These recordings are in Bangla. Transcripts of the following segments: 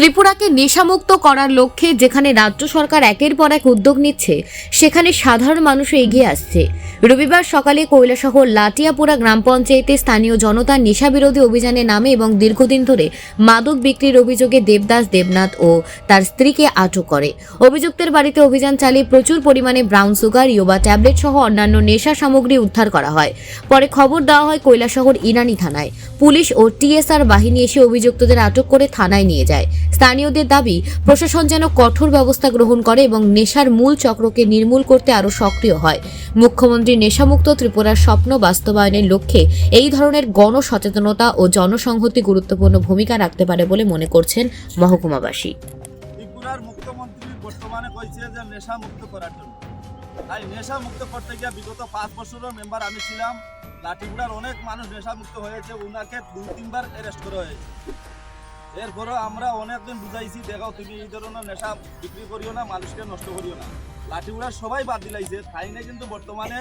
ত্রিপুরাকে নেশামুক্ত করার লক্ষ্যে যেখানে রাজ্য সরকার একের পর এক উদ্যোগ নিচ্ছে, সেখানে সাধারণ মানুষও এগিয়ে আসছে। রবিবার সকালে কৈলাসহর লাটিয়াপুরা গ্রাম পঞ্চায়েতে স্থানীয় জনতা নেশা বিরোধী অভিযানে নামে এবং দীর্ঘদিন ধরে মাদক বিক্রির অভিযোগে দেবদাস দেবনাথ ও তার স্ত্রীকে আটক করে। অভিযুক্তের বাড়িতে অভিযান চালিয়ে প্রচুর পরিমাণে ব্রাউন সুগার, ইয়োবা ট্যাবলেট সহ অন্যান্য নেশা সামগ্রী উদ্ধার করা হয়। পরে খবর দেওয়া হয় কৈলাসহর ইরানি থানায়। পুলিশ ও টিএসআর বাহিনী এসে অভিযুক্তদের আটক করে থানায় নিয়ে যায়। স্থানীয়দের দাবি, প্রশাসন যেন কঠোর ব্যবস্থা গ্রহণ করে এবং নেশার মূল চক্রকে নির্মূল করতে আরও সক্রিয় হয়। মুখ্যমন্ত্রী নেশামুক্ত ত্রিপুরার স্বপ্ন বাস্তবায়নের লক্ষ্যে এই ধরনের গণসচেতনতা ও জনসংহতি গুরুত্বপূর্ণ ভূমিকা রাখতে পারে বলে মনে করছেন মহকুমাবাসী। ত্রিপুরার মুখ্যমন্ত্রী বর্তমানে কইছে যে নেশা মুক্ত করার জন্য। তাই নেশা মুক্ত করতে গিয়ে বিগত 5 বছরের মেম্বার আমি ছিলাম। লাঠিগুড়ার অনেক মানুষ নেশা মুক্ত হয়েছে, উনাকে 2-3 বার অ্যারেস্ট করা হয়েছে। এরপরও আমরা অনেকদিন বুঝাইছি, দেখাও তুমি এই ধরনের নেশা বিক্রি করিও না, মানুষকে নষ্ট করিও না। লাঠিগুড়ার সবাই বাদ দিলাইছে, তাই না? কিন্তু বর্তমানে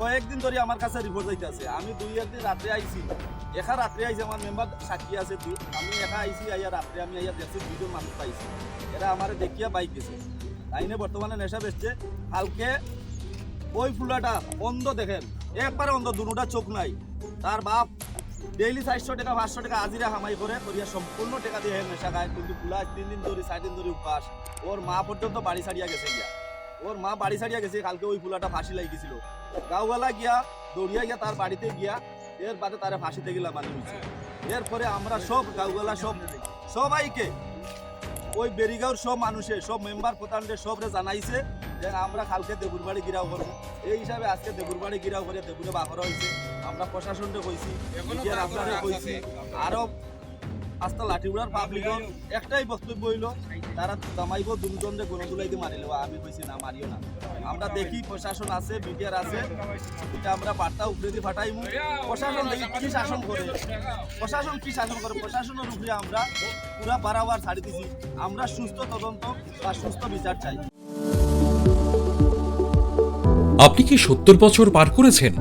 কয়েকদিন ধরে আমার কাছে রিপোর্ট যাইতেছে। আমি 2-1 দিন রাত্রে আইছি, একা রাত্রে আইছি, আমার মেম্বার সাক্ষী আছে। আমি একা আইছি, আইয়া রাত্রে আমি আইয়া দেখছি 2 জন মানুষ পাইছি। এরা আমার দেখিয়া বাইক গেছে, তাই না? বর্তমানে নেশা বেচছে। কালকে ওই ফুলাটা অন্ধ, দেখেন একবারে অন্ধ, দুটা চোখ নাই। তার বাপ ডেইলি 400 টাকা 500 টাকা হাজিরা হামাই করে করিয়া সম্পূর্ণ টাকা দিয়ে নেশা খায়। কিন্তু ফুলা 3 দিন ধরে 4 দিন ধরে উপাস। ওর মা পর্যন্ত বাড়ি ছাড়িয়া গেছে গিয়া, ওর মা বাড়ি ছাড়িয়া গেছে। কালকে ওই ফুলাটা ফাঁসি লাগি গেছিল, গাঁওয়ালা গিয়া দৌড়িয়া গিয়া তার বাড়িতে গিয়া এর বাদে তারা ফাঁসিতে গেলা মানে হয়েছে। এরপরে আমরা সব গাঁওয়ালা সবাইকে, ওই বেরিগাঁওর সব মানুষের, সব মেম্বার প্রধানদের সবরে জানাইছে যে আমরা কালকে দেবুরবাড়ি গিরাও করবো। এই হিসাবে আজকে দেবুরবাড়ি গিরাও করে দেবুরে বাঘরা হয়েছে। আমরা প্রশাসনকে কইছি, মিডিয়ার আপনারে কইছি, আরো আস্তা লাঠিগুড়ার পাবলিকর একটাই বক্তব্য হইল, তারা দামাইব দুজনরে গণদুলাইতে মারিল। আমি কইছি না, মারিও না। আমরা দেখি প্রশাসন আছে, মিডিয়ার আছে, এটা আমরা বার্তা উপরে দিয়ে ফাটাইমু। প্রশাসন দেখি কি শাসন করে, প্রশাসনের উপরে আমরা পুরা বারাবার ছাড়ি দিছি। আমরা সুস্থ তদন্ত বা সুস্থ বিচার চাই। আপনি কি 70 বছর পার করেছেন?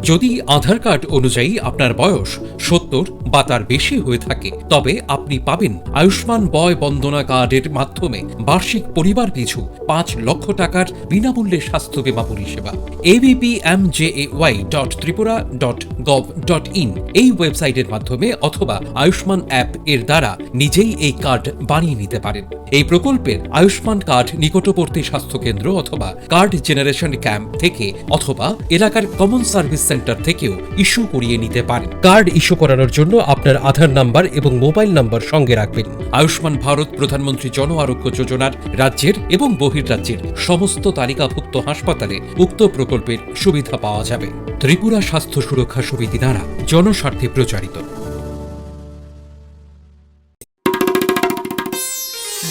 যদি আধার কার্ড অনুযায়ী আপনার বয়স 70 বা তার বেশি হয়ে থাকে, তবে আপনি পাবেন আয়ুষ্মান বয় বন্দনা কার্ডের মাধ্যমে বার্ষিক পরিবার পিছু 5 লক্ষ টাকার বিনামূল্যে স্বাস্থ্য বীমা পরিষেবা। abpmjay.tripura.gov.in এই ওয়েবসাইটের মাধ্যমে অথবা আয়ুষ্মান অ্যাপ এর দ্বারা নিজেই এই কার্ড বানিয়ে নিতে পারেন। এই প্রকল্পের আয়ুষ্মান কার্ড নিকটবর্তী স্বাস্থ্যকেন্দ্র অথবা কার্ড জেনারেশন ক্যাম্প থেকে অথবা এলাকার কমন সার্ভিস সেন্টার থেকেও ইস্যু করিয়ে নিতে পারেন। কার্ড ইস্যু করানোর জন্য আপনার আধার নাম্বার এবং মোবাইল নাম্বার সঙ্গে রাখবেন। আয়ুষ্মান ভারত প্রধানমন্ত্রী জন আরোগ্য যোজনার রাজ্যের এবং বহির্রাজ্যের সমস্ত তালিকাভুক্ত হাসপাতালে উক্ত প্রকল্পের সুবিধা পাওয়া যাবে। ত্রিপুরা স্বাস্থ্য সুরক্ষা সমিতি দ্বারা জনস্বার্থে প্রচারিত।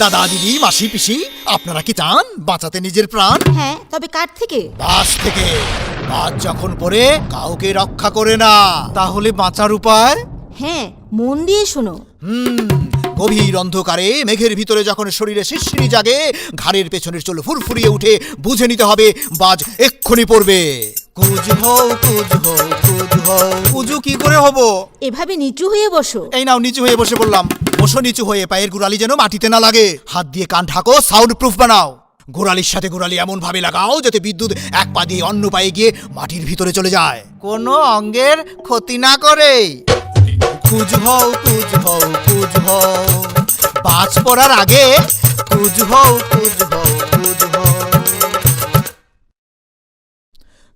দাদা, দিদি, মাসি, পিসি, আপনারা কি চান বাঁচাতে নিজের প্রাণ? হ্যাঁ, তবে কার থেকে? বাস থেকে। বাস যখন পড়ে কাউকে রক্ষা করে না, তাহলে বাঁচার উপায়? হ্যাঁ, মন দিয়ে শোনো। গভীর অন্ধকারে মেঘের ভিতরে যখন শরীরে শিরশিরি জাগে, ঘাড়ের পেছনের চুল ফুরফুরিয়ে উঠে, বুঝে নিতে হবে বাজ এক্ষুনি পড়বে। কুজ হও, কুজ হও, কুজ হও। কুজু কি করে হব? এভাবে নিচু হয়ে বসো। এই নাও, নিচু হয়ে বসে বললাম। বসো নিচু হয়ে, পায়ের গোড়ালি যেন মাটিতে না লাগে। হাত দিয়ে কান ঢাকো, সাউন্ড প্রুফ বানাও। গোড়ালির সাথে গোড়ালি এমন ভাবে লাগাও যাতে বিদ্যুৎ এক পা দিয়ে অন্য পায়ে গিয়ে মাটির ভিতরে চলে যায়, কোনো অঙ্গের ক্ষতি না করে। কুজ হও, কুজ হও, কুজ হও। বাজ পড়ার আগে কুজ হও, কুজ হও, কুজ হও।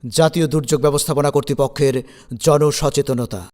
জাতীয় দুর্যোগ ব্যবস্থাপনা কর্তৃপক্ষের জনসচেতনতা।